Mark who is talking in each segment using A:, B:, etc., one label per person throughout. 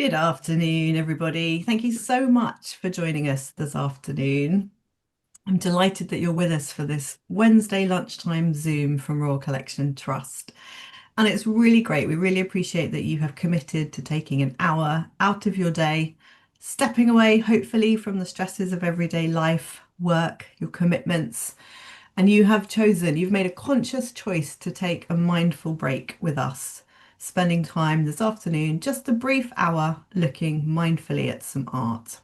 A: Good afternoon, everybody. Thank you so much for joining us this afternoon. I'm delighted that you're with us for this Wednesday lunchtime Zoom from Royal Collection Trust. And it's really great. We really appreciate that you have committed to taking an hour out of your day, stepping away, hopefully, from the stresses of everyday life, work, your commitments. And you've made a conscious choice to take a mindful break with us, spending time this afternoon, just a brief hour looking mindfully at some art.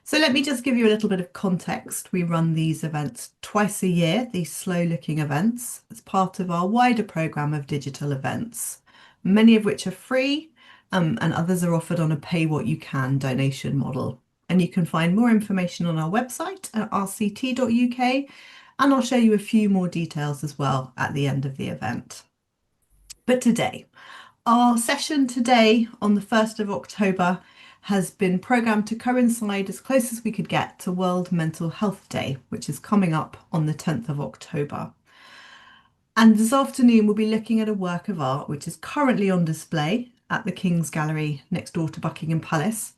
A: So let me just give you a little bit of context. We run these events twice a year, these slow looking events, as part of our wider programme of digital events, many of which are free, and others are offered on a pay what you can donation model. And you can find more information on our website at rct.uk, and I'll show you a few more details as well at the end of the event. But today, our session today on the 1st of October has been programmed to coincide as close as we could get to World Mental Health Day, which is coming up on the 10th of October. And this afternoon, we'll be looking at a work of art which is currently on display at the King's Gallery next door to Buckingham Palace.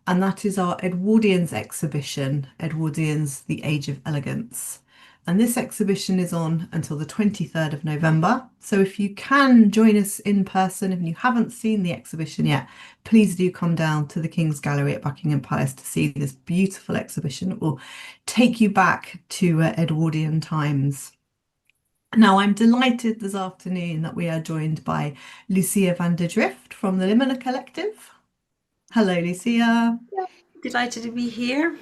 A: And that is our Edwardians exhibition, Edwardians, The Age of Elegance. And this exhibition is on until the 23rd of November. So if you can join us in person, if you haven't seen the exhibition yet, please do come down to the King's Gallery at Buckingham Palace to see this beautiful exhibition. It will take you back to Edwardian times. Now, I'm delighted this afternoon that we are joined by Lucia van der Drift from the Limina Collective. Hello, Lucia.
B: Delighted to be here.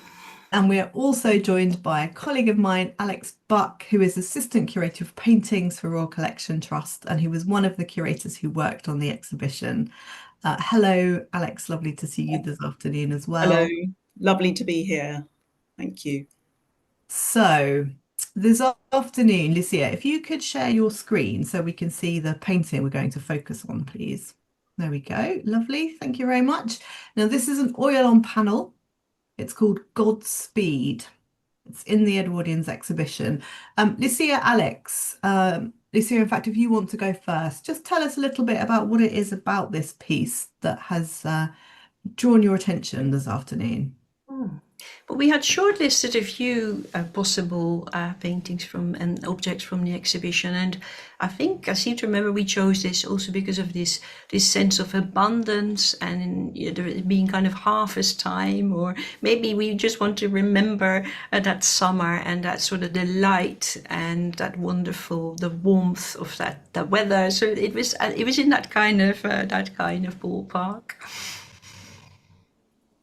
A: And we are also joined by a colleague of mine, Alex Buck, who is Assistant Curator of Paintings for Royal Collection Trust, and he was one of the curators who worked on the exhibition. Hello, Alex. Lovely to see you this afternoon as
C: Hello,
A: well.
C: lovely to be here. Thank you.
A: So, this afternoon, Lucia, if you could share your screen so we can see the painting we're going to focus on, please. There we go. Lovely. Thank you very much. Now, this is an oil on panel. It's called Godspeed. It's in the Edwardians exhibition. Lucia, Alex, Lucia, in fact, if you want to go first, just tell us a little bit about what it is about this piece that has drawn your attention this afternoon.
B: But we had shortlisted a few possible paintings from and objects from the exhibition, and I seem to remember we chose this also because of this sense of abundance and it being kind of harvest time, or maybe we just want to remember that summer and that sort of delight and that wonderful the warmth of the weather. So it was in that kind of ballpark.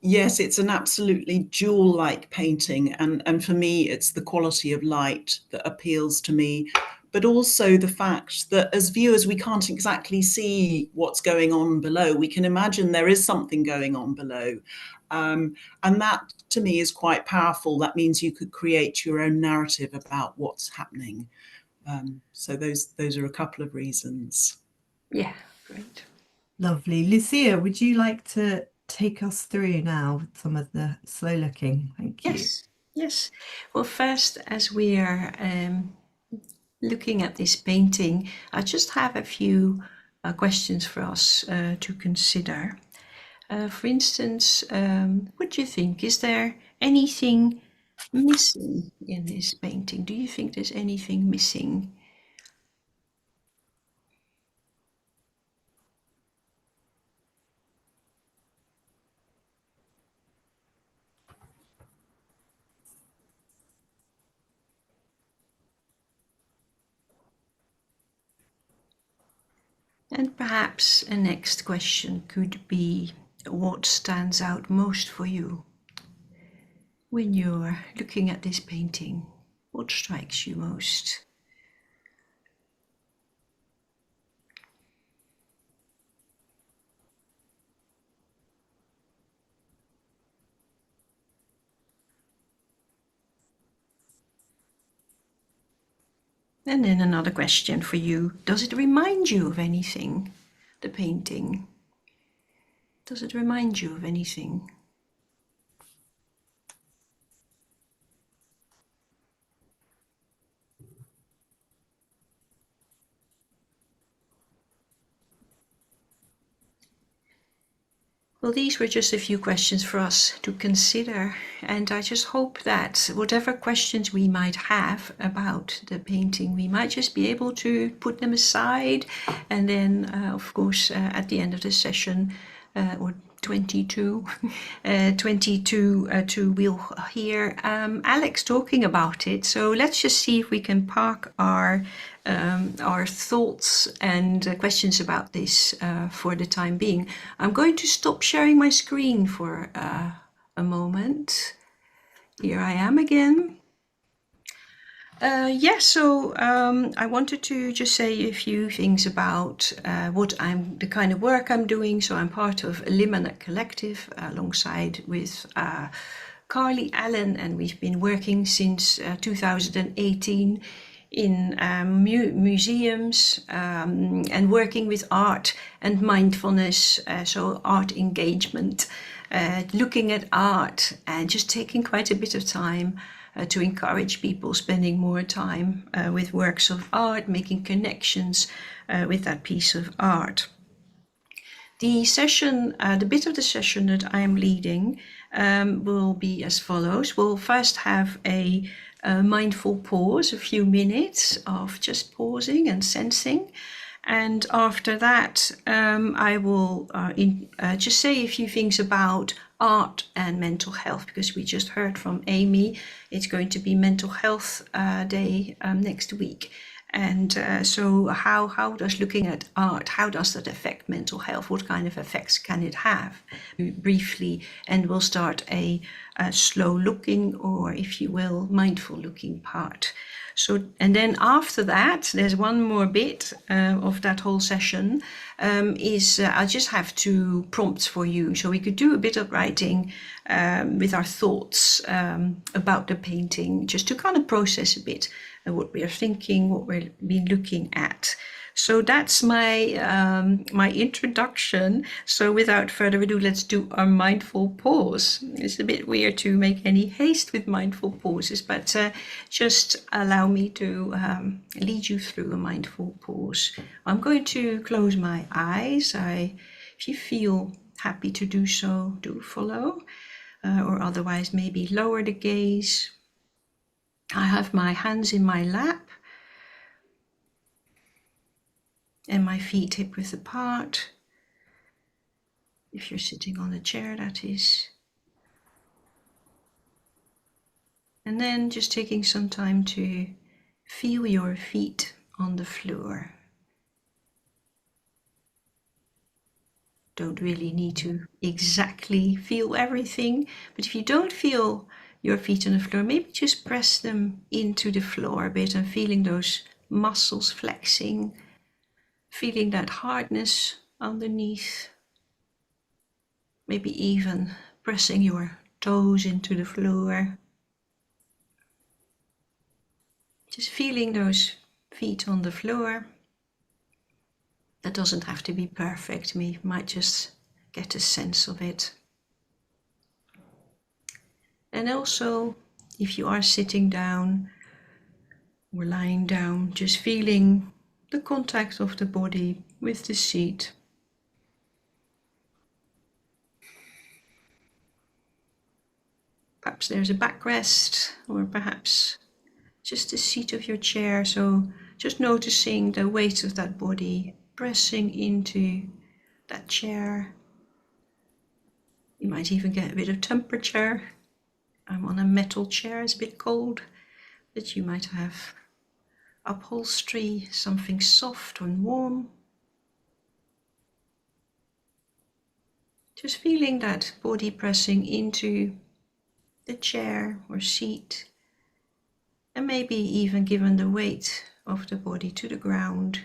C: Yes, it's an absolutely jewel-like painting, and for me, it's the quality of light that appeals to me, but also the fact that as viewers, we can't exactly see what's going on below. We can imagine there is something going on below. And that, to me, is quite powerful. That means you could create your own narrative about what's happening. So those are a couple of reasons.
B: Yeah, great.
A: Lovely. Lucia, would you like to take us through now with some of the slow looking? Thank you.
B: Yes. Well, first, as we are looking at this painting, I just have a few questions for us to consider. For instance, what do you think? Is there anything missing in this painting? Do you think there's anything missing? And perhaps a next question could be, what stands out most for you when you're looking at this painting? What strikes you most? And then another question for you. Does it remind you of anything, the painting? Does it remind you of anything? Well, these were just a few questions for us to consider, and I just hope that whatever questions we might have about the painting, we might just be able to put them aside, and then, of course, at the end of the session, or 22, 22, we'll hear Alex talking about it. So let's just see if we can park our thoughts and questions about this for the time being. I'm going to stop sharing my screen for a moment. Here I am again. So I wanted to just say a few things about the kind of work I'm doing. So I'm part of Limina Collective alongside with Carly Allen, and we've been working since 2018 in museums and working with art and mindfulness, so art engagement, looking at art and just taking quite a bit of time to encourage people spending more time with works of art, making connections with that piece of art. The session, the bit of the session that I am leading will be as follows. We'll first have a mindful pause, a few minutes of just pausing and sensing. And after that, I will just say a few things about art and mental health, because we just heard from Amy. It's going to be Mental Health Day next week. And so how does looking at art, how does that affect mental health? What kind of effects can it have? Briefly, and we'll start a slow looking, or if you will, mindful looking part. So, and then after that, there's one more bit of that whole session I just have 2 prompts for you. So we could do a bit of writing with our thoughts about the painting, just to kind of process a bit what we are thinking, what we'll be looking at. So that's my my introduction. So without further ado, let's do our mindful pause. It's a bit weird to make any haste with mindful pauses, but just allow me to lead you through a mindful pause. I'm going to close my eyes. If you feel happy to do so, do follow, or otherwise maybe lower the gaze. I have my hands in my lap and my feet hip-width apart. If you're sitting on a chair, that is. And then just taking some time to feel your feet on the floor. Don't really need to exactly feel everything, but if you don't feel your feet on the floor, maybe just press them into the floor a bit and feeling those muscles flexing, feeling that hardness underneath. Maybe even pressing your toes into the floor. Just feeling those feet on the floor. That doesn't have to be perfect. We might just get a sense of it. And also, if you are sitting down or lying down, just feeling the contact of the body with the seat. Perhaps there's a backrest, or perhaps just the seat of your chair. So just noticing the weight of that body pressing into that chair. You might even get a bit of temperature. I'm on a metal chair, it's a bit cold, but you might have upholstery, something soft and warm. Just feeling that body pressing into the chair or seat, and maybe even given the weight of the body to the ground.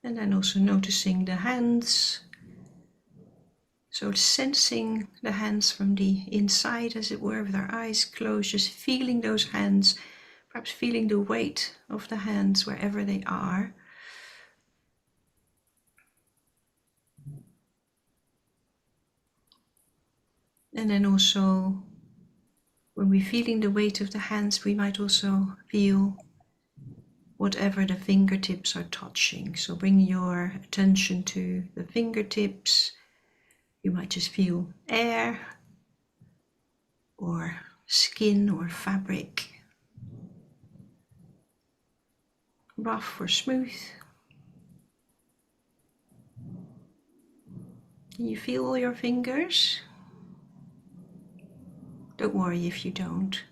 B: And then also noticing the hands. So sensing the hands from the inside, as it were, with our eyes closed, just feeling those hands, perhaps feeling the weight of the hands wherever they are. And then also, when we're feeling the weight of the hands, we might also feel whatever the fingertips are touching. So bring your attention to the fingertips. You might just feel air or skin or fabric, rough or smooth. Can you feel all your fingers? Don't worry if you don't.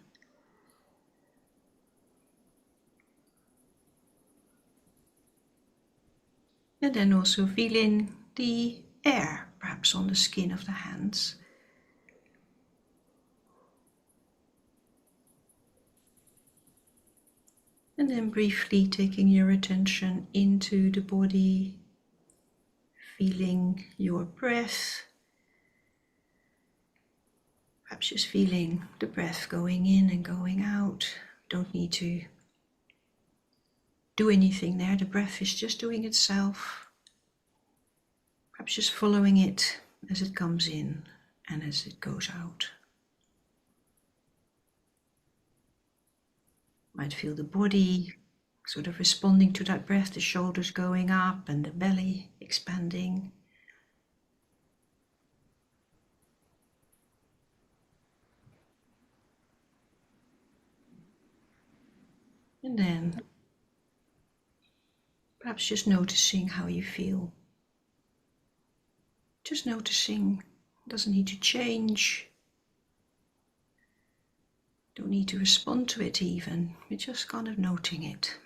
B: And then also feeling the air, perhaps on the skin of the hands. And then briefly taking your attention into the body, feeling your breath. Perhaps just feeling the breath going in and going out. Don't need to do anything there. The breath is just doing itself. Perhaps just following it as it comes in and as it goes out. Might feel the body sort of responding to that breath, the shoulders going up and the belly expanding. And then perhaps just noticing how you feel. Just noticing, doesn't need to change. Don't need to respond to it even. You're just kind of noting it.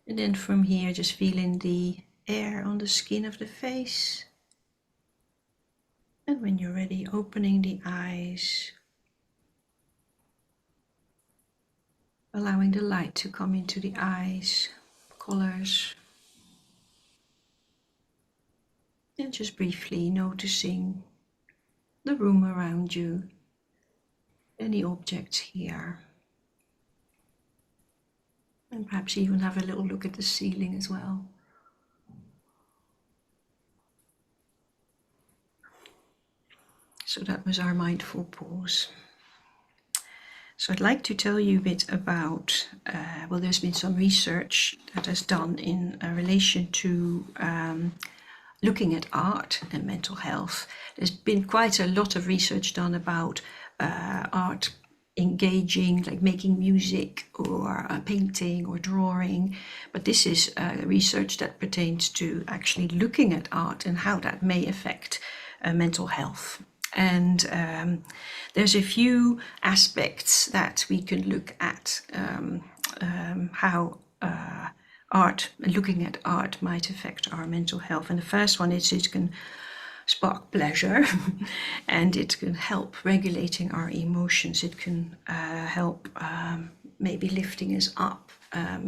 B: And then from here, just feeling the air on the skin of the face. And when you're ready, opening the eyes. Allowing the light to come into the eyes, colors. And just briefly noticing the room around you, any objects here. And perhaps even have a little look at the ceiling as well. So that was our mindful pause. So I'd like to tell you a bit about, well, there's been some research that has done in relation to looking at art and mental health. There's been quite a lot of research done about art engaging, like making music or painting or drawing, but this is research that pertains to actually looking at art and how that may affect mental health. And there's a few aspects that we can look at how art, looking at art might affect our mental health. And the first one is it can spark pleasure and it can help regulating our emotions. It can help maybe lifting us up,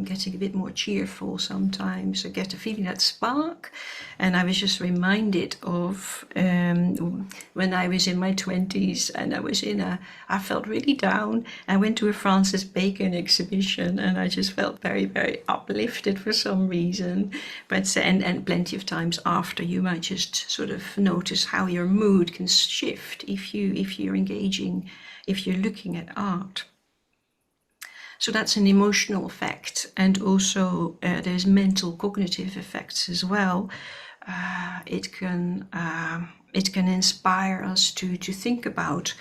B: getting a bit more cheerful sometimes. I get a feeling that spark. And I was just reminded of when I was in my 20s and I felt really down. I went to a Francis Bacon exhibition and I just felt very, very uplifted for some reason. But and plenty of times after, you might just sort of notice how your mood can shift if you're engaging, if you're looking at art. So that's an emotional effect, and also there's mental cognitive effects as well. It can inspire us to think about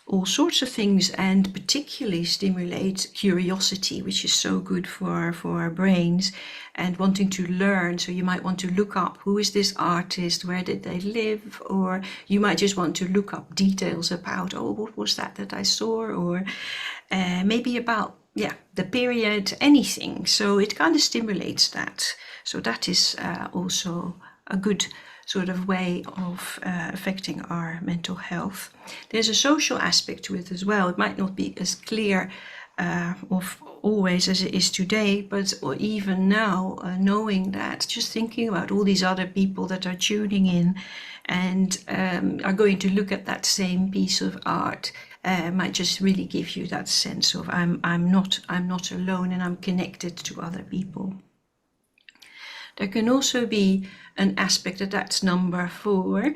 B: all sorts of things, and particularly stimulate curiosity, which is so good for our brains, and wanting to learn. So you might want to look up, who is this artist, where did they live, or you might just want to look up details about, oh, what was that I saw, or maybe about the period, anything. So it kind of stimulates that. So that is also a good sort of way of affecting our mental health. There's a social aspect to it as well. It might not be as clear of always as it is today, but or even now, knowing that, just thinking about all these other people that are tuning in and are going to look at that same piece of art might just really give you that sense of I'm not alone and I'm connected to other people. There can also be an aspect that's number 4,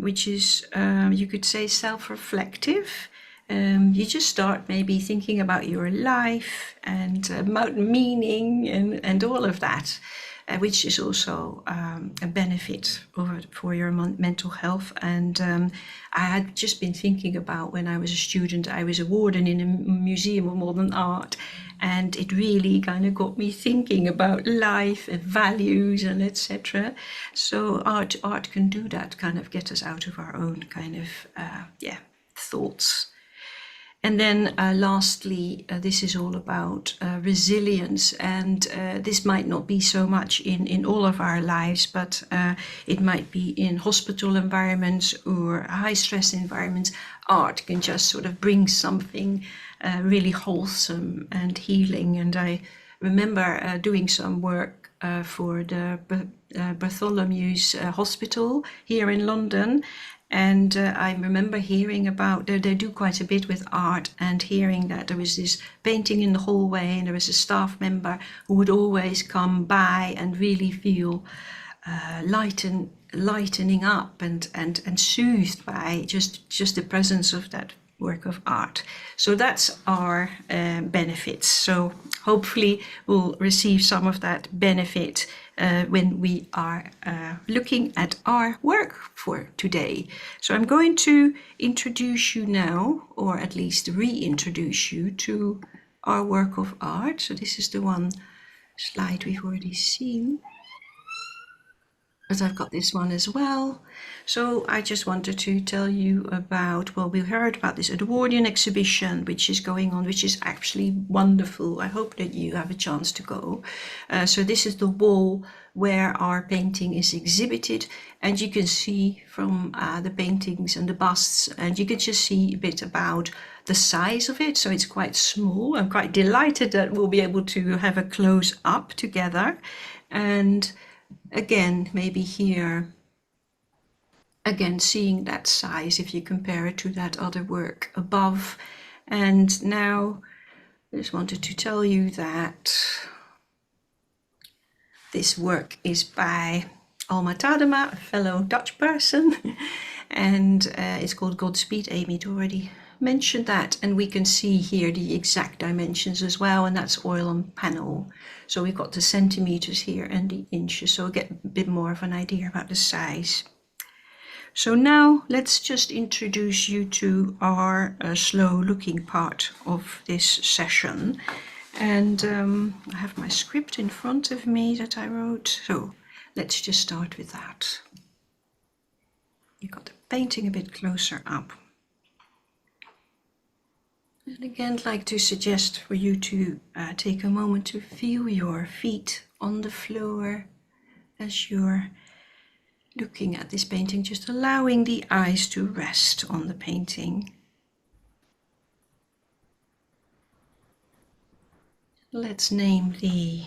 B: which is, you could say, self-reflective. You just start maybe thinking about your life and about meaning and all of that, which is also a benefit for your mental health. And I had just been thinking about when I was a student, I was a warden in a museum of modern art, and it really kind of got me thinking about life and values and etc. So art can do that, kind of get us out of our own kind of thoughts. And then lastly, this is all about resilience, and this might not be so much in all of our lives, but it might be in hospital environments or high stress environments. Art can just sort of bring something really wholesome and healing. And I remember doing some work for the Bartholomew's Hospital here in London. And I remember hearing about, they do quite a bit with art, and hearing that there was this painting in the hallway, and there was a staff member who would always come by and really feel lightening up and soothed by just the presence of that work of art. So that's our benefits. So hopefully we'll receive some of that benefit when we are looking at our work for today. So I'm going to introduce you now, or at least reintroduce you to our work of art. So this is the one slide we've already seen, but I've got this one as well. So I just wanted to tell you about, well, we heard about this Edwardian exhibition which is going on, which is actually wonderful. I hope that you have a chance to go. So this is the wall where our painting is exhibited, and you can see from the paintings and the busts, and you can just see a bit about the size of it. So it's quite small. I'm quite delighted that we'll be able to have a close up together. And again, maybe here, again, seeing that size if you compare it to that other work above. And now I just wanted to tell you that this work is by Alma-Tadema, a fellow Dutch person, and it's called Godspeed. Amy'd already mentioned that, and we can see here the exact dimensions as well, and that's oil on panel. So we've got the centimeters here and the inches, so we'll get a bit more of an idea about the size. So now let's just introduce you to our slow looking part of this session. And I have my script in front of me that I wrote. So let's just start with that. You got the painting a bit closer up. And again, I'd like to suggest for you to take a moment to feel your feet on the floor as you're looking at this painting, just allowing the eyes to rest on the painting. Let's name the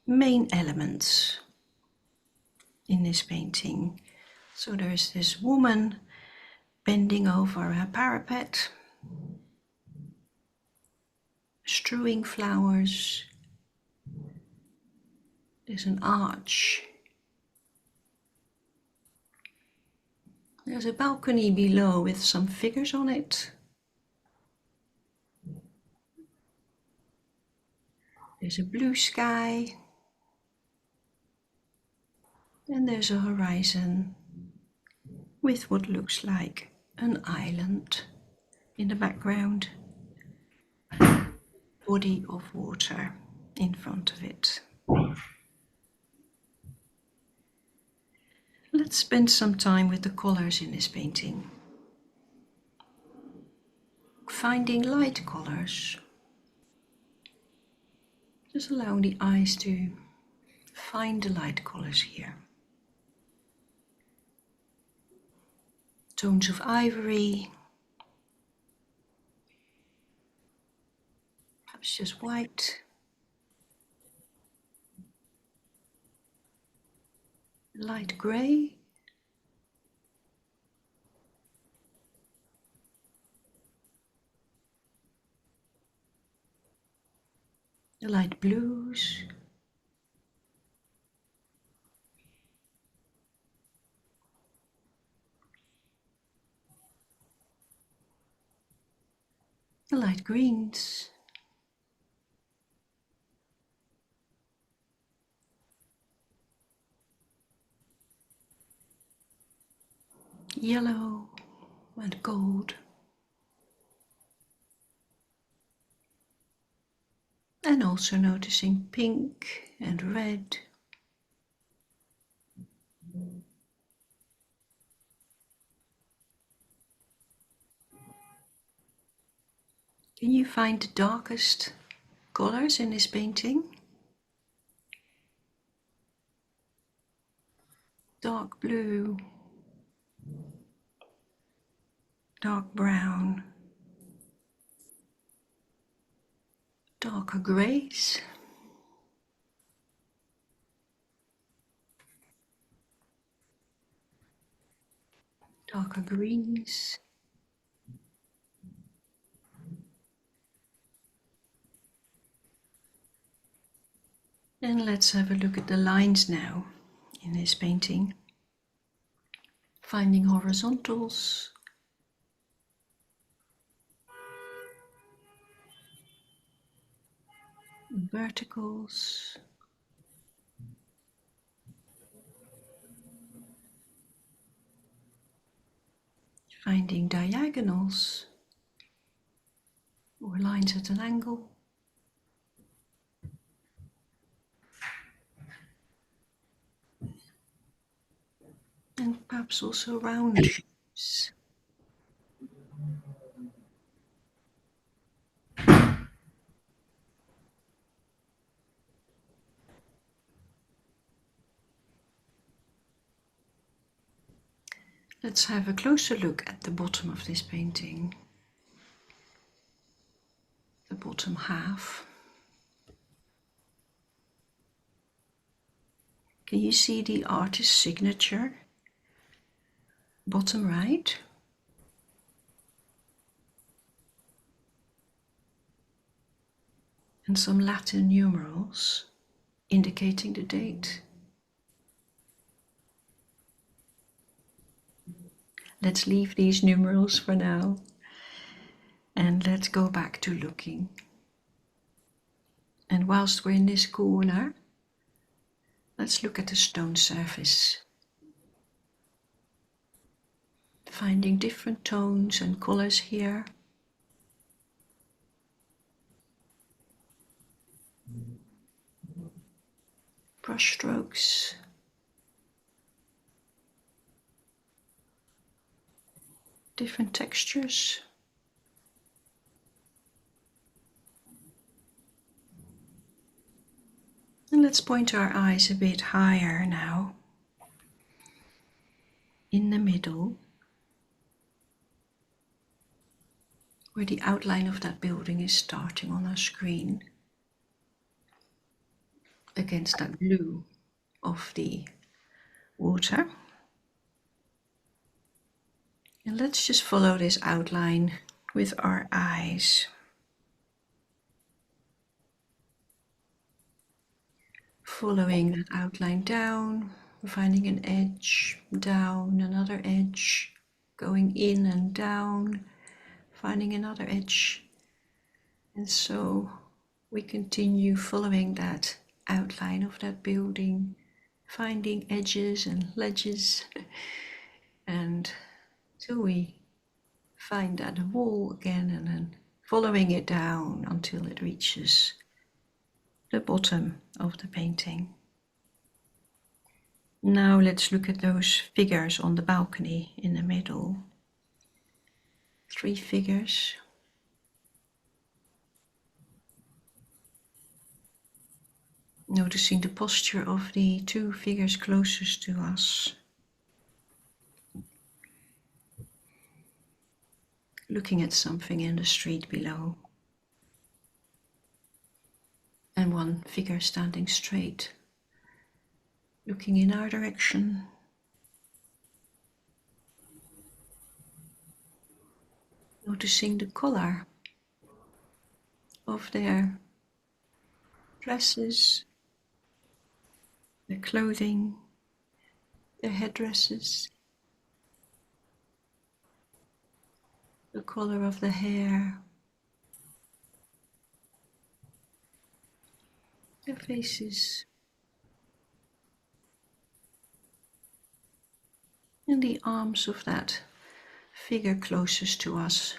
B: main elements in this painting. So there's this woman bending over a parapet, strewing flowers. There's an arch. There's a balcony below with some figures on it. There's a blue sky. And there's a horizon with what looks like an island in the background. Body of water in front of it. Let's spend some time with the colors in this painting. Finding light colors. Just allowing the eyes to find the light colors here. Tones of ivory. Perhaps just white. Light grey. The light blues. the light greens, yellow and gold, and also noticing pink and red. Can you find the darkest colors in this painting? Dark blue, dark brown, darker grays, darker greens, and let's have a look at the lines now in this painting. Finding horizontals, verticals, finding diagonals or lines at an angle, and perhaps also round shapes. Let's have a closer look at the bottom of this painting, the bottom half. Can you see the artist's signature? Bottom right. And some Latin numerals indicating the date. Let's leave these numerals for now and let's go back to looking. And whilst we're in this corner, let's look at the stone surface. Finding different tones and colors here. Brush strokes. Different textures. And let's point our eyes a bit higher now. In the middle, where the outline of that building is starting on our screen, against that blue of the water. And let's just follow this outline with our eyes. Following that outline down, finding an edge, down, another edge, going in and down, finding another edge. And so we continue following that outline of that building, finding edges and ledges, and till we find that wall again, and then following it down until it reaches the bottom of the painting. Now let's look at those figures on the balcony in the middle. 3 figures. Noticing the posture of the 2 figures closest to us. Looking at something in the street below. And 1 figure standing straight, looking in our direction. Noticing the color of their dresses, their clothing, their headdresses, the color of the hair, the faces, and the arms of that figure closest to us,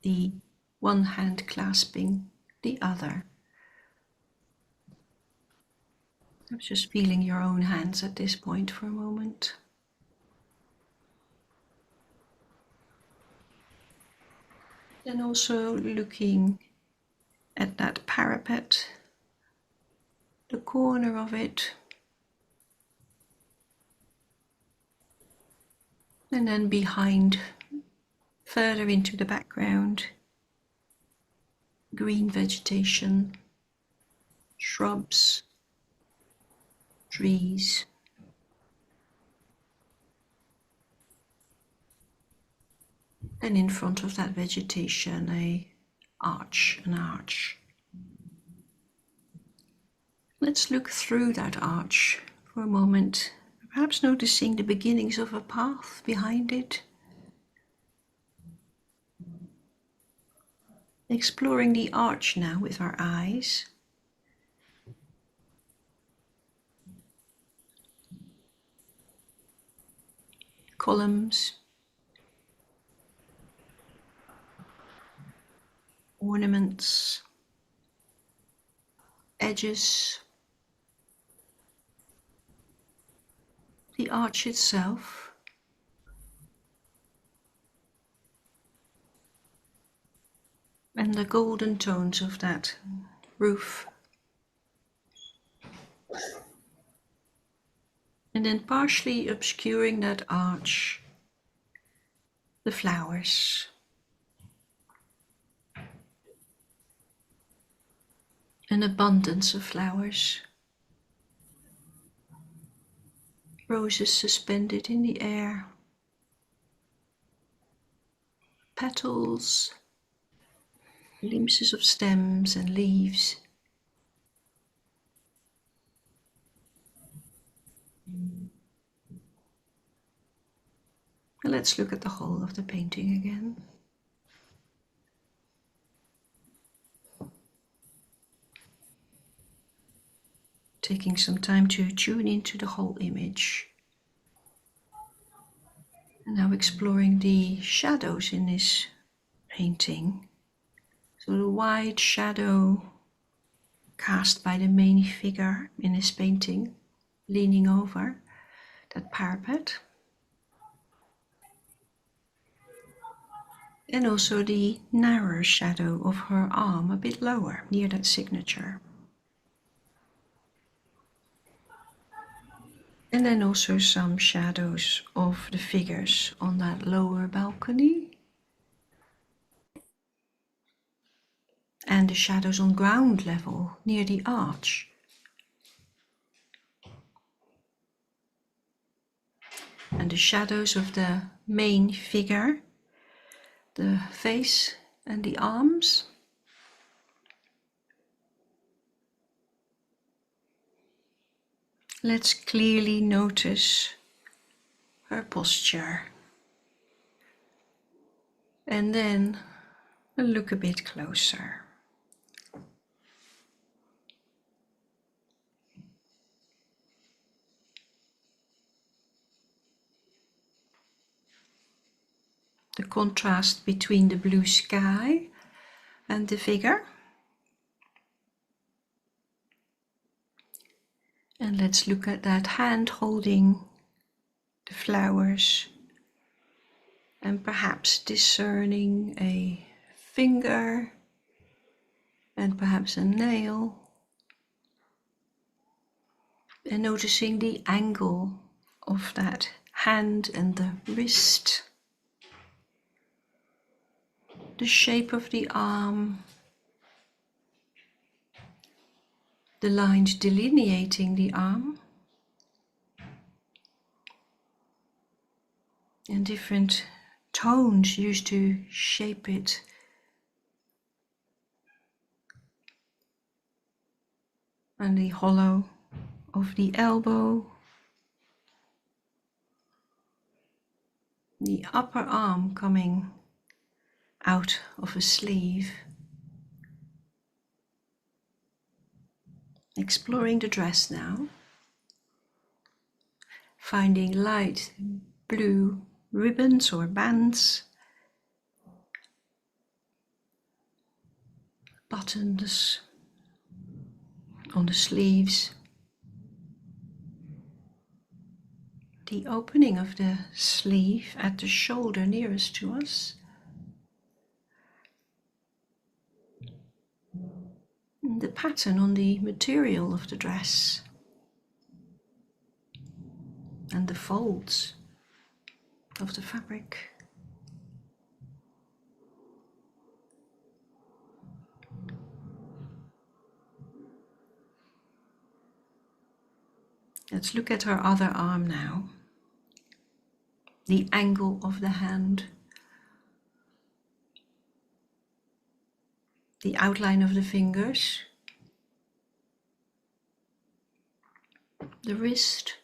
B: the one hand clasping the other. I'm just feeling your own hands at this point for a moment. And also looking at that parapet, the corner of it, and then behind, further into the background, green vegetation, shrubs, trees. And in front of that vegetation, an arch. Let's look through that arch for a moment, perhaps noticing the beginnings of a path behind it. Exploring the arch now with our eyes. Columns, ornaments, edges, the arch itself, and the golden tones of that roof. And then partially obscuring that arch, the flowers. An abundance of flowers. Roses suspended in the air. Petals, glimpses of stems and leaves. And let's look at the whole of the painting again. Taking some time to tune into the whole image. And now exploring the shadows in this painting. So the wide shadow cast by the main figure in this painting, leaning over that parapet. And also the narrower shadow of her arm a bit lower, near that signature. And then also some shadows of the figures on that lower balcony. And the shadows on ground level near the arch. And the shadows of the main figure, the face and the arms. Let's clearly notice her posture. And then look a bit closer. The contrast between the blue sky and the figure. And let's look at that hand holding the flowers and perhaps discerning a finger and perhaps a nail. And noticing the angle of that hand and the wrist. The shape of the arm, the lines delineating the arm, and different tones used to shape it. And the hollow of the elbow, the upper arm coming out of a sleeve. Exploring the dress now. Finding light blue ribbons or bands. Buttons on the sleeves. The opening of the sleeve at the shoulder nearest to us. The pattern on the material of the dress. And the folds of the fabric. Let's look at her other arm now. The angle of the hand. The outline of the fingers. The wrist.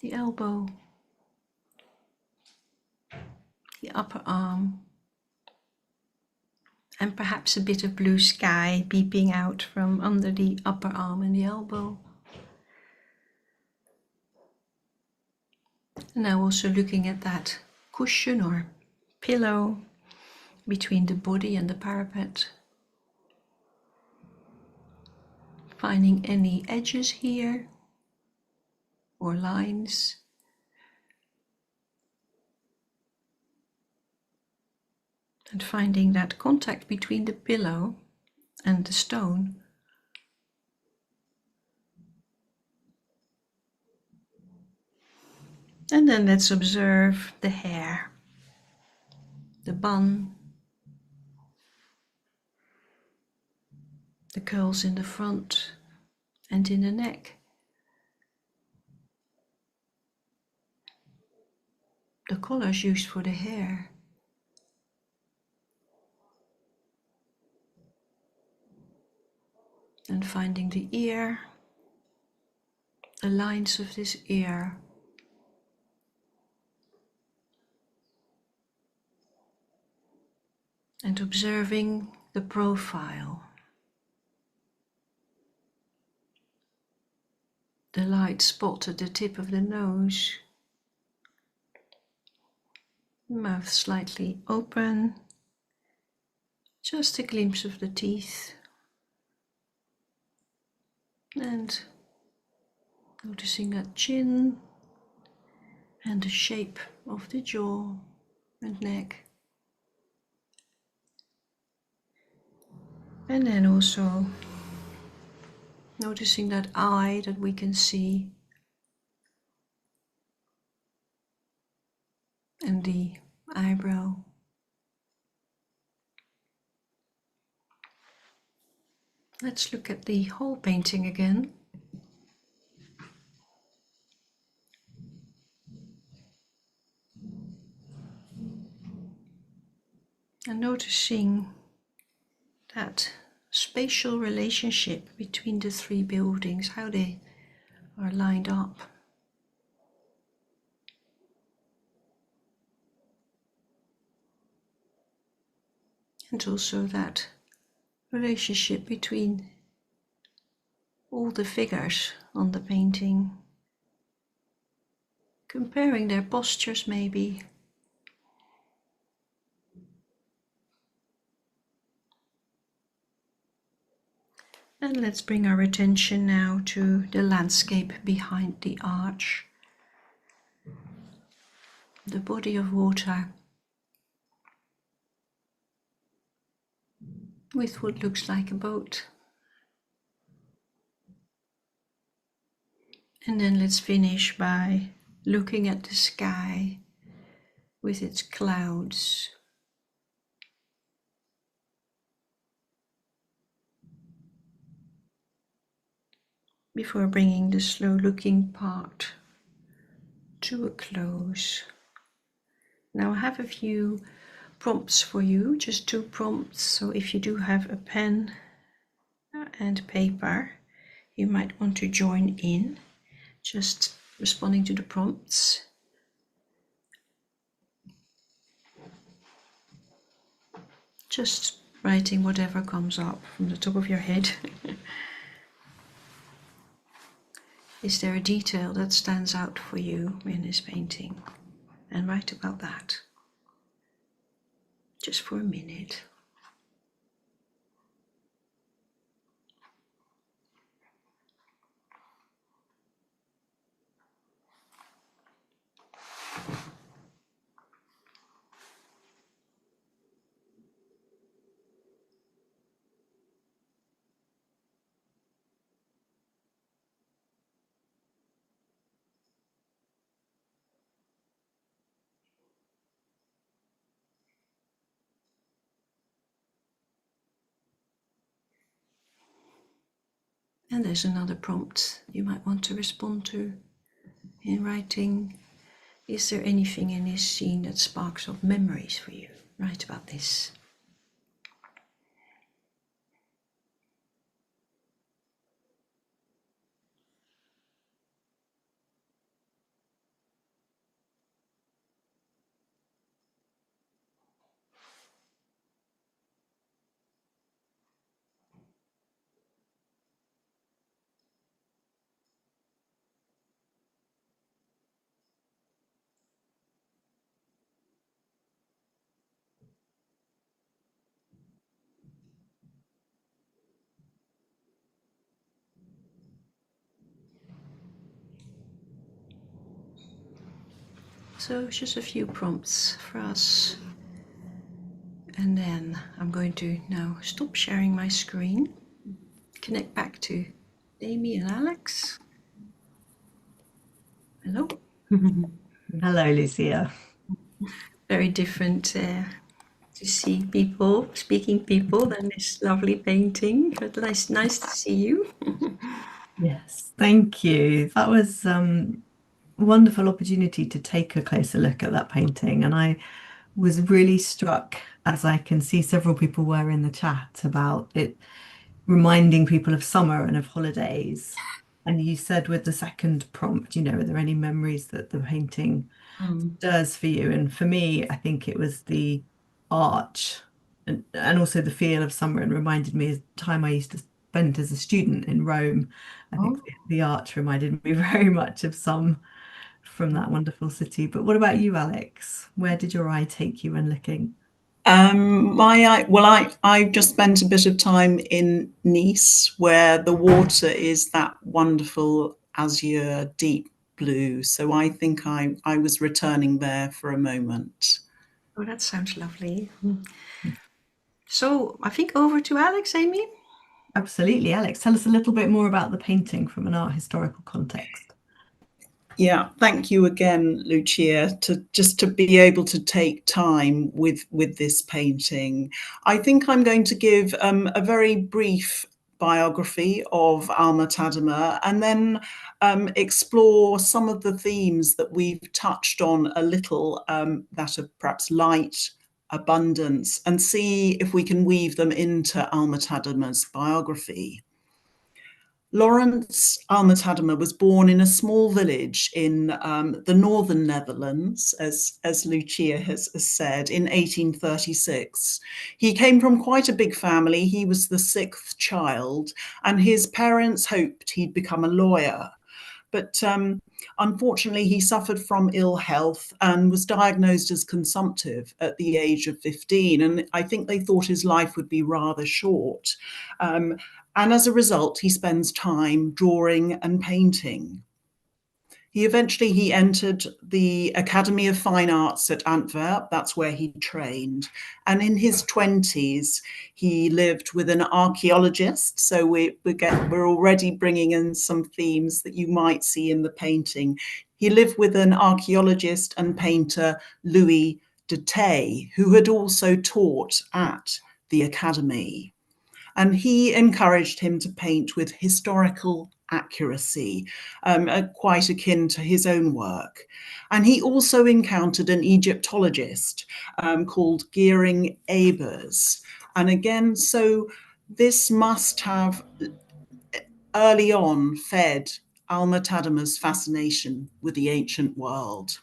B: The elbow. The upper arm. And perhaps a bit of blue sky peeping out from under the upper arm and the elbow. And now also looking at that cushion or pillow between the body and the parapet. Finding any edges here or lines. And finding that contact between the pillow and the stone. And then let's observe the hair, the bun, the curls in the front and in the neck, the colors used for the hair. And finding the ear, the lines of this ear. And observing the profile. The light spot at the tip of the nose. Mouth slightly open. Just a glimpse of the teeth. And noticing that chin and the shape of the jaw and neck. And then also noticing that eye that we can see. And the eyebrow. Let's look at the whole painting again. And noticing that spatial relationship between the three buildings, how they are lined up. And also that relationship between all the figures on the painting, comparing their postures maybe. And let's bring our attention now to the landscape behind the arch, the body of water with what looks like a boat. And then let's finish by looking at the sky with its clouds. Before bringing the slow looking part to a close. Now I have a few prompts for you, just 2 prompts. So if you do have a pen and paper, you might want to join in, just responding to the prompts. Just writing whatever comes up from the top of your head. Is there a detail that stands out for you in this painting? And write about that. Just for a minute. And there's another prompt you might want to respond to in writing. Is there anything in this scene that sparks up memories for you? Write about this. So just a few prompts for us. And then I'm going to now stop sharing my screen, connect back to Amy and Alex. Hello.
A: Hello, Lucia.
B: Very different to see people, speaking people, than this lovely painting. But nice to see you.
A: Yes, thank you. That was wonderful opportunity to take a closer look at that painting. And I was really struck, as I can see several people were in the chat, about it reminding people of summer and of holidays. And you said with the second prompt, are there any memories that the painting does for you? And for me, I think it was the arch and also the feel of summer, and reminded me of the time I used to spend as a student in Rome. I think the arch reminded me very much of some from that wonderful city. But what about you, Alex? Where did your eye take you when looking?
C: My eye, well, I just spent a bit of time in Nice, where the water is that wonderful azure, deep blue. So I think I was returning there for a moment.
B: Oh, that sounds lovely. So I think over to Alex, Amy.
A: Absolutely, Alex. Tell us a little bit more about the painting from an art historical context.
C: Yeah, thank you again, Lucia, to be able to take time with this painting. I think I'm going to give a very brief biography of Alma-Tadema, and then explore some of the themes that we've touched on a little, that are perhaps light, abundance, and see if we can weave them into Alma-Tadema's biography. Lawrence Alma-Tadema was born in a small village in the northern Netherlands, as Lucia has said, in 1836. He came from quite a big family. He was the sixth child, and his parents hoped he'd become a lawyer. But unfortunately, he suffered from ill health and was diagnosed as consumptive at the age of 15. And I think they thought his life would be rather short. And as a result, he spends time drawing and painting. He entered the Academy of Fine Arts at Antwerp. That's where he trained. And in his 20s, he lived with an archaeologist. So we're already bringing in some themes that you might see in the painting. He lived with an archaeologist and painter, Louis de Tay, who had also taught at the Academy. And he encouraged him to paint with historical accuracy, quite akin to his own work. And he also encountered an Egyptologist called Geering Ebers. And again, so this must have early on fed Alma-Tadema's fascination with the ancient world.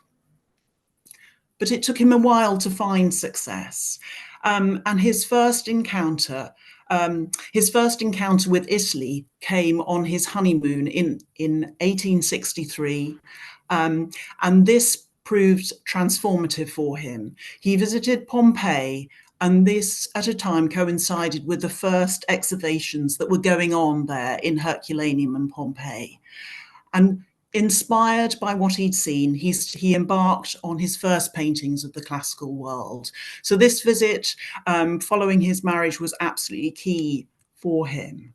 C: But it took him a while to find success. And his first encounter with Italy came on his honeymoon in 1863, and this proved transformative for him. He visited Pompeii, and this at a time coincided with the first excavations that were going on there in Herculaneum and Pompeii. And inspired by what he'd seen, he embarked on his first paintings of the classical world. So this visit, following his marriage, was absolutely key for him.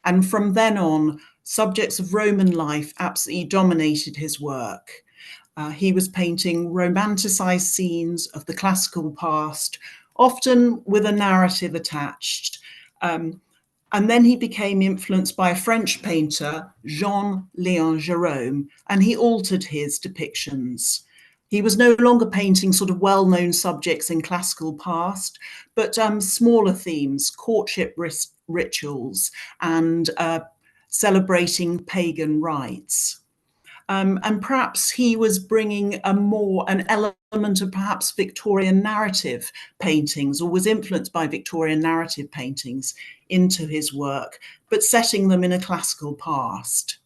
C: And from then on, subjects of Roman life absolutely dominated his work. He was painting romanticized scenes of the classical past, often with a narrative attached. And then he became influenced by a French painter, Jean-Léon Gérôme, and he altered his depictions. He was no longer painting sort of well-known subjects in classical past, but smaller themes, courtship rituals, and celebrating pagan rites. And perhaps he was bringing an element of perhaps Victorian narrative paintings, or was influenced by Victorian narrative paintings into his work, but setting them in a classical past.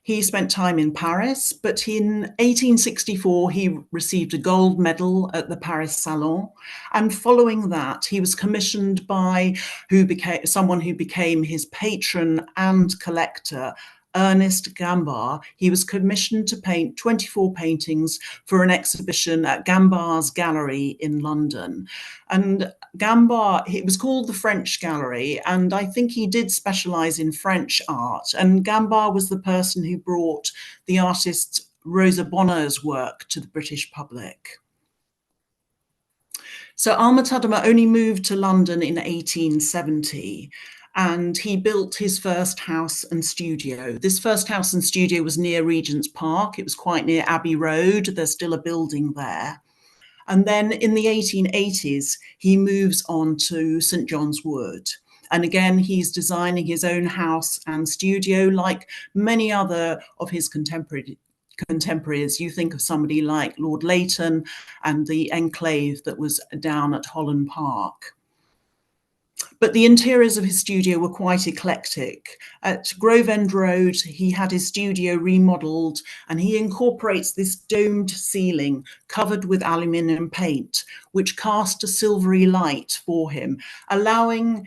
C: He spent time in Paris, but in 1864, he received a gold medal at the Paris Salon. And following that, he was commissioned by someone who became his patron and collector, Ernest Gambart. He was commissioned to paint 24 paintings for an exhibition at Gambart's Gallery in London. And Gambart, it was called the French Gallery, and I think he did specialize in French art. And Gambart was the person who brought the artist Rosa Bonheur's work to the British public. So Alma-Tadema only moved to London in 1870, and he built his first house and studio. This first house and studio was near Regent's Park. It was quite near Abbey Road. There's still a building there. And then in the 1880s, he moves on to St. John's Wood. And again, he's designing his own house and studio like many other of his contemporaries. You think of somebody like Lord Leighton and the enclave that was down at Holland Park. But the interiors of his studio were quite eclectic. At Grove End Road, he had his studio remodeled, and he incorporates this domed ceiling covered with aluminium paint, which cast a silvery light for him, allowing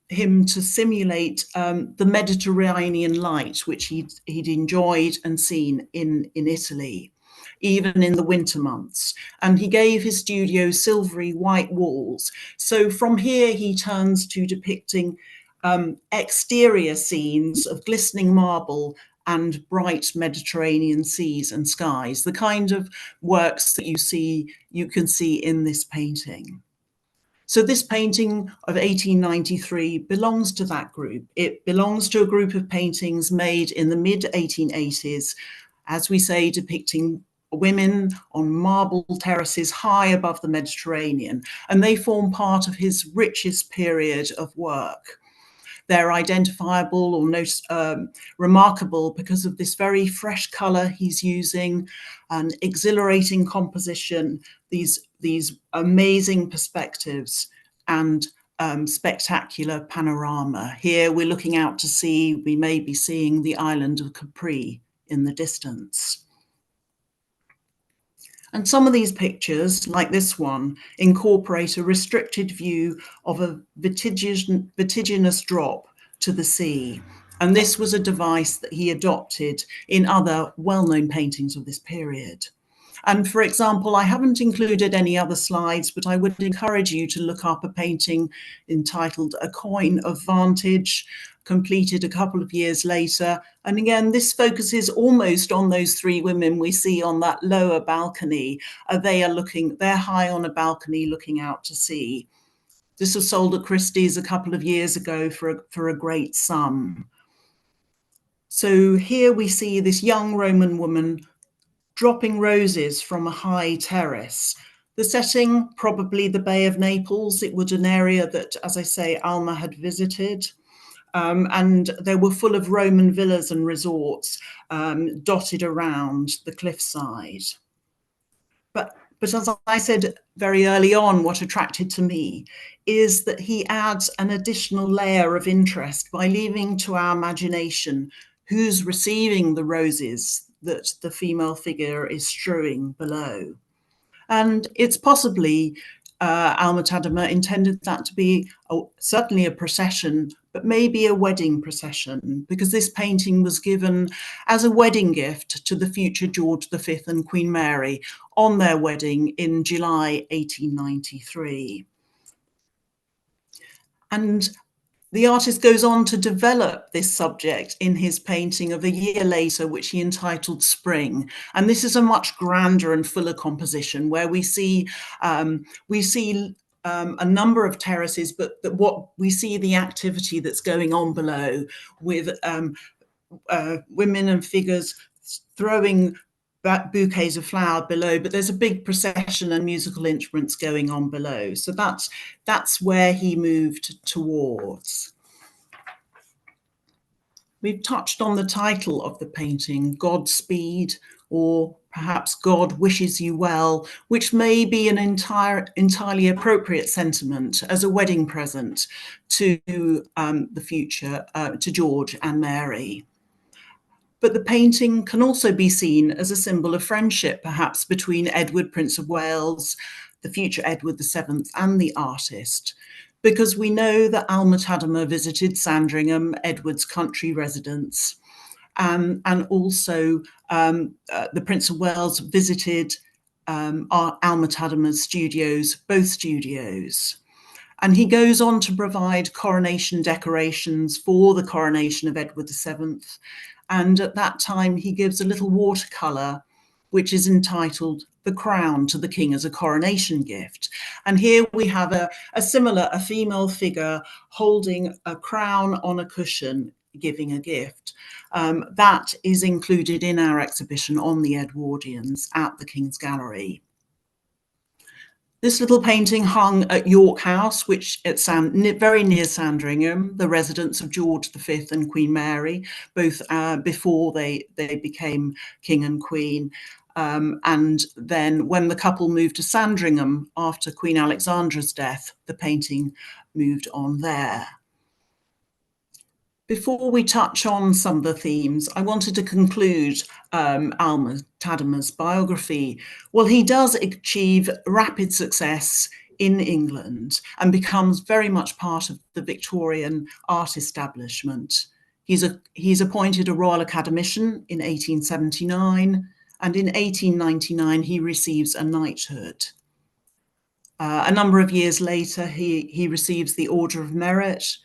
C: him to simulate the Mediterranean light, which he'd enjoyed and seen in Italy, even in the winter months. And he gave his studio silvery white walls. So from here, he turns to depicting exterior scenes of glistening marble and bright Mediterranean seas and skies, the kind of works that you can see in this painting. So this painting of 1893 belongs to that group. It belongs to a group of paintings made in the mid-1880s, as we say, depicting women on marble terraces high above the Mediterranean, and they form part of his richest period of work. They're identifiable or remarkable because of this very fresh color he's using, an exhilarating composition, these amazing perspectives, and spectacular panorama. Here we're looking out to sea. We may be seeing the island of Capri in the distance. And some of these pictures, like this one, incorporate a restricted view of a vertiginous drop to the sea. And this was a device that he adopted in other well-known paintings of this period. And for example, I haven't included any other slides, but I would encourage you to look up a painting entitled A Coign of Vantage, completed a couple of years later. And again, this focuses almost on those three women we see on that lower balcony. They're high on a balcony looking out to sea. This was sold at Christie's a couple of years ago for a great sum. So here we see this young Roman woman dropping roses from a high terrace. The setting, probably the Bay of Naples. It was an area that, as I say, Alma had visited. And they were full of Roman villas and resorts dotted around the cliffside. But But as I said very early on, what attracted to me is that he adds an additional layer of interest by leaving to our imagination who's receiving the roses that the female figure is strewing below. And it's possibly Alma-Tadema intended that to be certainly a procession, but maybe a wedding procession, because this painting was given as a wedding gift to the future George V and Queen Mary on their wedding in July 1893. And the artist goes on to develop this subject in his painting of a year later, which he entitled Spring. And this is a much grander and fuller composition where we see a number of terraces, but what we see the activity that's going on below with women and figures throwing bouquets of flower below, but there's a big procession and musical instruments going on below. So that's where he moved towards. We've touched on the title of the painting, Godspeed, or perhaps God wishes you well, which may be an entirely appropriate sentiment as a wedding present to the future, to George and Mary. But the painting can also be seen as a symbol of friendship, perhaps between Edward, Prince of Wales, the future Edward VII, and the artist, because we know that Alma-Tadema visited Sandringham, Edward's country residence, and also the Prince of Wales visited Alma-Tadema's studios, both studios. And he goes on to provide coronation decorations for the coronation of Edward VII. And at that time, he gives a little watercolour, which is entitled The Crown to the King as a Coronation Gift. And here we have a female figure holding a crown on a cushion, giving a gift. That is included in our exhibition on the Edwardians at the King's Gallery. This little painting hung at York House, which it's very near Sandringham, the residence of George V and Queen Mary, both before they became king and queen. And then when the couple moved to Sandringham after Queen Alexandra's death, the painting moved on there. Before we touch on some of the themes, I wanted to conclude Alma-Tadema's biography. Well, he does achieve rapid success in England and becomes very much part of the Victorian art establishment. He's appointed a Royal Academician in 1879, and in 1899 he receives a knighthood. A number of years later, he receives the Order of Merit.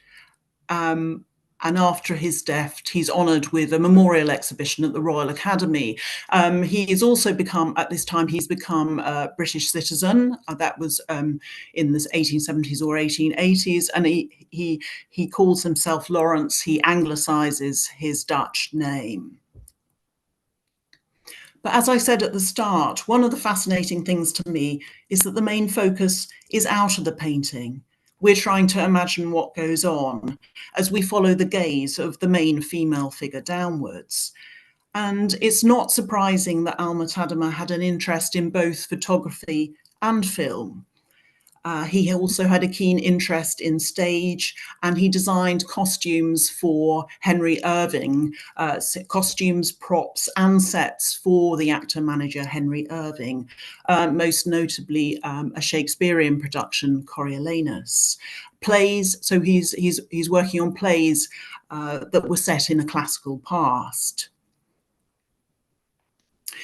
C: And after his death, he's honoured with a memorial exhibition at the Royal Academy. He has also become, at this time, he's become a British citizen. That was in the 1870s or 1880s. And he calls himself Lawrence. He anglicizes his Dutch name. But as I said at the start, one of the fascinating things to me is that the main focus is out of the painting. We're trying to imagine what goes on as we follow the gaze of the main female figure downwards. And it's not surprising that Alma-Tadema had an interest in both photography and film. He also had a keen interest in stage, and he designed costumes for Henry Irving, costumes, props and sets for the actor-manager Henry Irving, most notably a Shakespearean production, Coriolanus. Plays, so he's working on plays that were set in a classical past.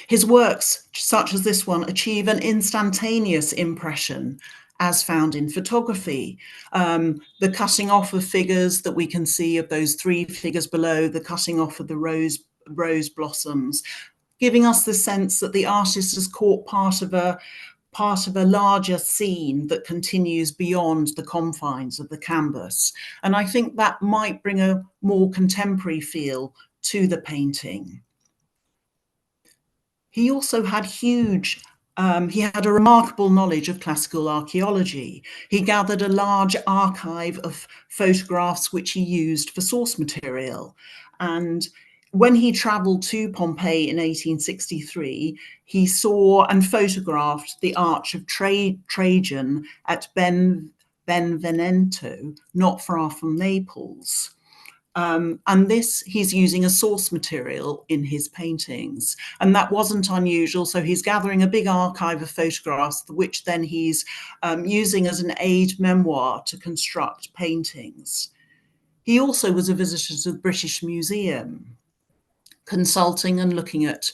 C: His works, such as this one, achieve an instantaneous impression as found in photography. The cutting off of figures that we can see of those three figures below, the cutting off of the rose blossoms, giving us the sense that the artist has caught part of a larger scene that continues beyond the confines of the canvas. And I think that might bring a more contemporary feel to the painting. He also had he had a remarkable knowledge of classical archaeology. He gathered a large archive of photographs which he used for source material. And when he travelled to Pompeii in 1863, he saw and photographed the Arch of Trajan at Benevento, not far from Naples. And this, he's using a source material in his paintings. And that wasn't unusual. So he's gathering a big archive of photographs, which then he's using as an aid memoir to construct paintings. He also was a visitor to the British Museum, consulting and looking at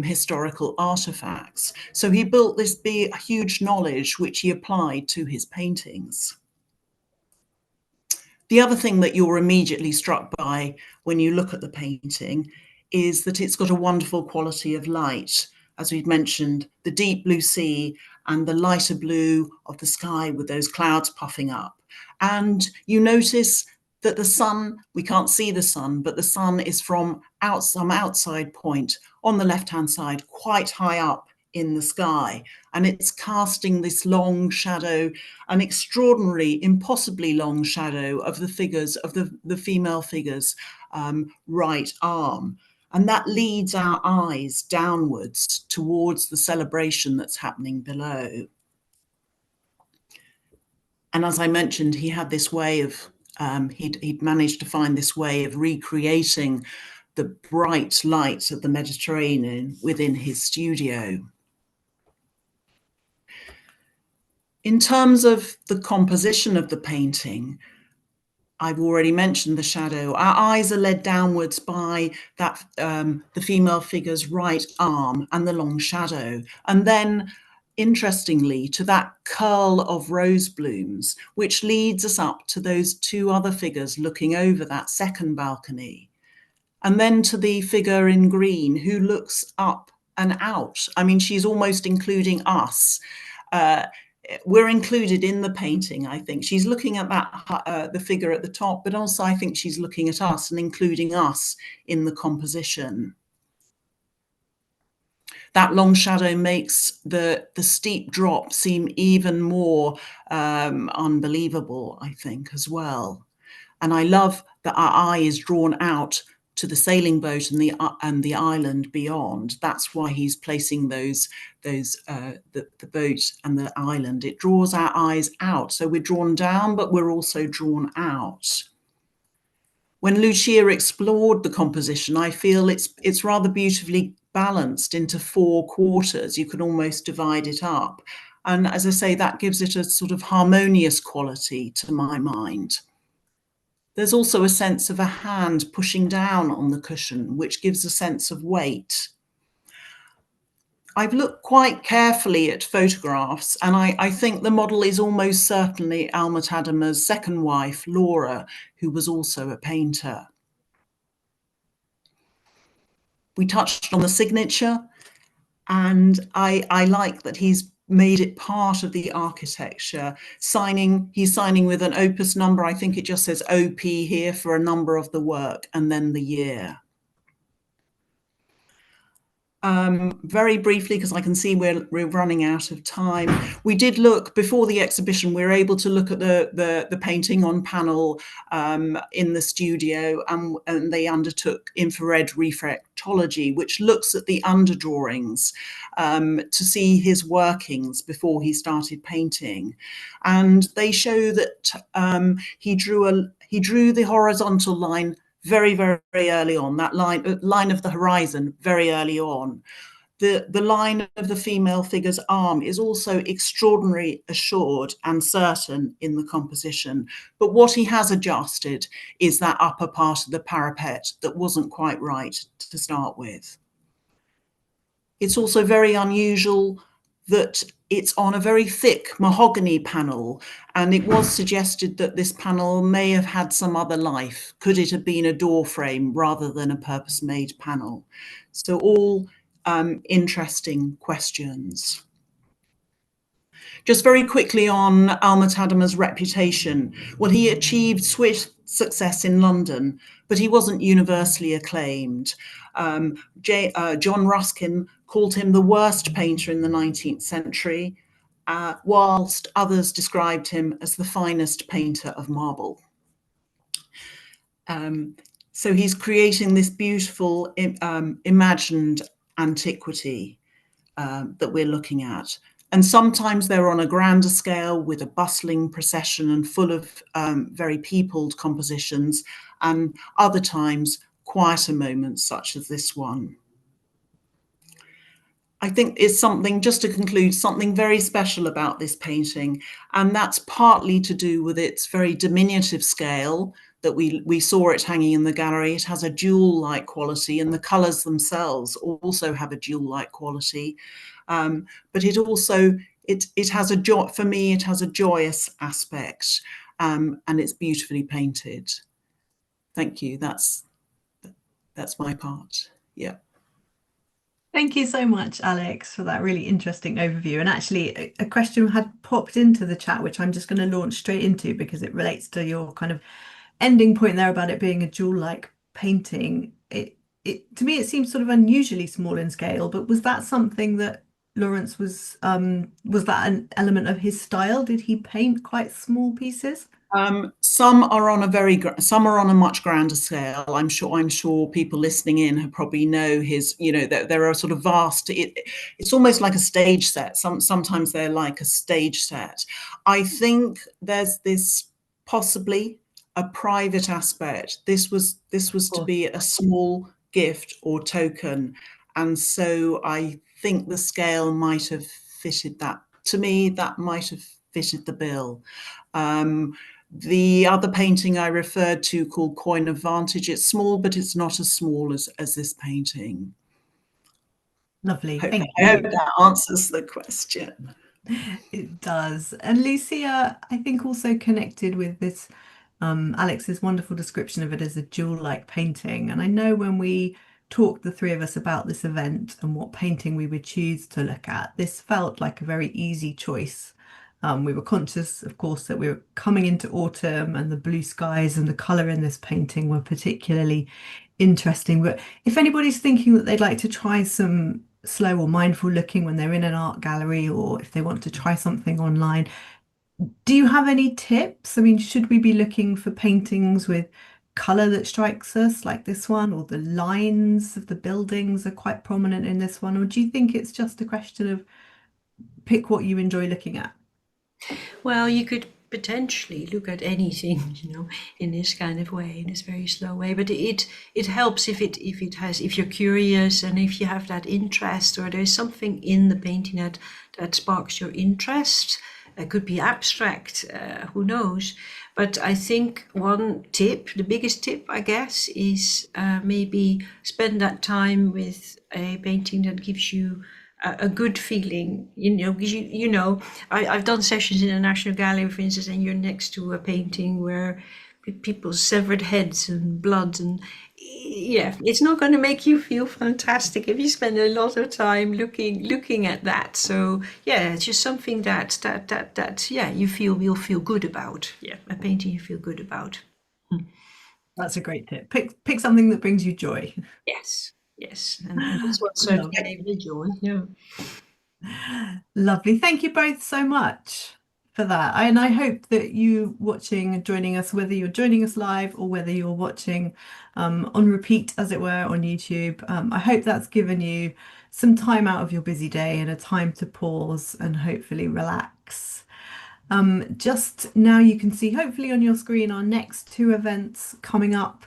C: historical artifacts. So he built this big, huge knowledge, which he applied to his paintings. The other thing that you're immediately struck by when you look at the painting is that it's got a wonderful quality of light. As we've mentioned, the deep blue sea and the lighter blue of the sky with those clouds puffing up. And you notice that the sun, we can't see the sun, but the sun is from some outside point on the left-hand side, quite high up in the sky. And it's casting this long shadow, an extraordinary, impossibly long shadow of the figures, of the female figures' right arm. And that leads our eyes downwards towards the celebration that's happening below. And as I mentioned, he had this way of, he'd managed to find this way of recreating the bright lights of the Mediterranean within his studio. In terms of the composition of the painting, I've already mentioned the shadow. Our eyes are led downwards by that the female figure's right arm and the long shadow. And then, interestingly, to that curl of rose blooms, which leads us up to those two other figures looking over that second balcony. And then to the figure in green who looks up and out. I mean, she's almost including us. We're included in the painting, I think. She's looking at that the figure at the top, but also I think she's looking at us and including us in the composition. That long shadow makes the steep drop seem even more unbelievable, I think, as well. And I love that our eye is drawn out to the sailing boat and the island beyond. That's why he's placing the boat and the island. It draws our eyes out. So we're drawn down, but we're also drawn out. When Lucia explored the composition, I feel it's rather beautifully balanced into 4 quarters. You can almost divide it up. And as I say, that gives it a sort of harmonious quality to my mind. There's also a sense of a hand pushing down on the cushion, which gives a sense of weight. I've looked quite carefully at photographs, and I think the model is almost certainly Alma-Tadema's second wife, Laura, who was also a painter. We touched on the signature, and I like that he's made it part of the architecture. He's signing with an opus number. I think it just says OP here for a number of the work, and then the year. Very briefly, because I can see we're running out of time. We did look before the exhibition. We were able to look at the painting on panel in the studio, and they undertook infrared reflexology, which looks at the underdrawings to see his workings before he started painting, and they show that he drew the horizontal line very, very early on, that line of the horizon very early on. The line of the female figure's arm is also extraordinarily assured and certain in the composition. But what he has adjusted is that upper part of the parapet that wasn't quite right to start with. It's also very unusual that it's on a very thick mahogany panel, and it was suggested that this panel may have had some other life. Could it have been a door frame rather than a purpose-made panel? So all interesting questions. Just very quickly on Alma-Tadema's reputation. Well, he achieved swift success in London, but he wasn't universally acclaimed. John Ruskin called him the worst painter in the 19th century, whilst others described him as the finest painter of marble. So he's creating this beautiful imagined antiquity that we're looking at. And sometimes they're on a grander scale with a bustling procession and full of very peopled compositions, and other times quieter moments such as this one. I think it's something, just to conclude, something very special about this painting, and that's partly to do with its very diminutive scale that we saw it hanging in the gallery. It has a jewel-like quality, and the colours themselves also have a jewel-like quality. But it also, it has a joy, for me, it has a joyous aspect, and it's beautifully painted. Thank you. That's my part. Yeah.
A: Thank you so much, Alex, for that really interesting overview. And actually, a question had popped into the chat, which I'm just going to launch straight into because it relates to your kind of ending point there about it being a jewel-like painting. To me, it seems sort of unusually small in scale, but was that something that Lawrence was that an element of his style? Did he paint quite small pieces?
C: Some are on a much grander scale. I'm sure people listening in probably know his. There are sort of vast. It's almost like a stage set. Sometimes they're like a stage set. I think there's this possibly a private aspect. This was to be a small gift or token, and so I think the scale might have fitted that. To me, that might have fitted the bill. The other painting I referred to, called Coin of Vantage, it's small, but it's not as small as this painting.
A: Lovely,
C: I
A: thank
C: hope
A: you.
C: that answers the question.
A: It does. And Lucia, I think, also connected with this, Alex's wonderful description of it as a jewel-like painting. And I know when we talked, the three of us, about this event and what painting we would choose to look at, this felt like a very easy choice. We were conscious, of course, that we were coming into autumn and the blue skies and the colour in this painting were particularly interesting. But if anybody's thinking that they'd like to try some slow or mindful looking when they're in an art gallery, or if they want to try something online, do you have any tips? I mean, should we be looking for paintings with colour that strikes us like this one, or the lines of the buildings are quite prominent in this one? Or do you think it's just a question of pick what you enjoy looking at?
B: Well, you could potentially look at anything, in this kind of way, in this very slow way. But it helps if you're curious and if you have that interest, or there's something in the painting that sparks your interest. It could be abstract, who knows? But I think one tip, the biggest tip, I guess, is maybe spend that time with a painting that gives you a good feeling, because I've done sessions in the National Gallery, for instance, and you're next to a painting where people's severed heads and blood, and yeah, it's not going to make you feel fantastic if you spend a lot of time looking at that. So yeah, it's just something that yeah, you'll feel good about. Yeah, a painting you feel good about.
A: That's a great tip. Pick something that brings you joy.
B: Yes, and this one certainly
A: Lovely.
B: gave me joy. Yeah.
A: Lovely. Thank you both so much for that. And I hope that you watching and joining us, whether you're joining us live or whether you're watching on repeat, as it were, on YouTube, I hope that's given you some time out of your busy day and a time to pause and hopefully relax. Just now you can see, hopefully on your screen, our next two events coming up.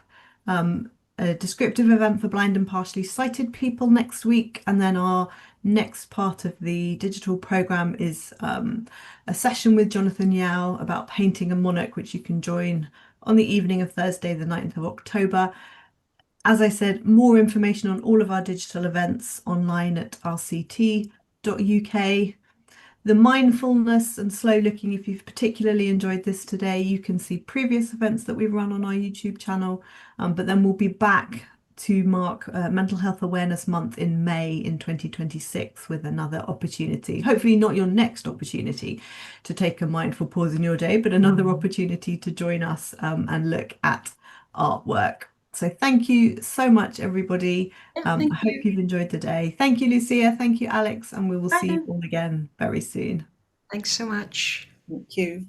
A: A descriptive event for blind and partially sighted people next week, and then our next part of the digital program is a session with Jonathan Yao about painting a monarch, which you can join on the evening of Thursday, the 9th of October. As I said, more information on all of our digital events online at rct.uk. The mindfulness and slow looking, if you've particularly enjoyed this today, you can see previous events that we've run on our YouTube channel, but then we'll be back to mark Mental Health Awareness Month in May in 2026 with another opportunity. Hopefully not your next opportunity to take a mindful pause in your day, but another opportunity to join us and look at artwork. So thank you so much, everybody. I hope you've enjoyed the day. Thank you, Lucia. Thank you, Alex. And we will see you all again very soon.
B: Thanks so much.
C: Thank you.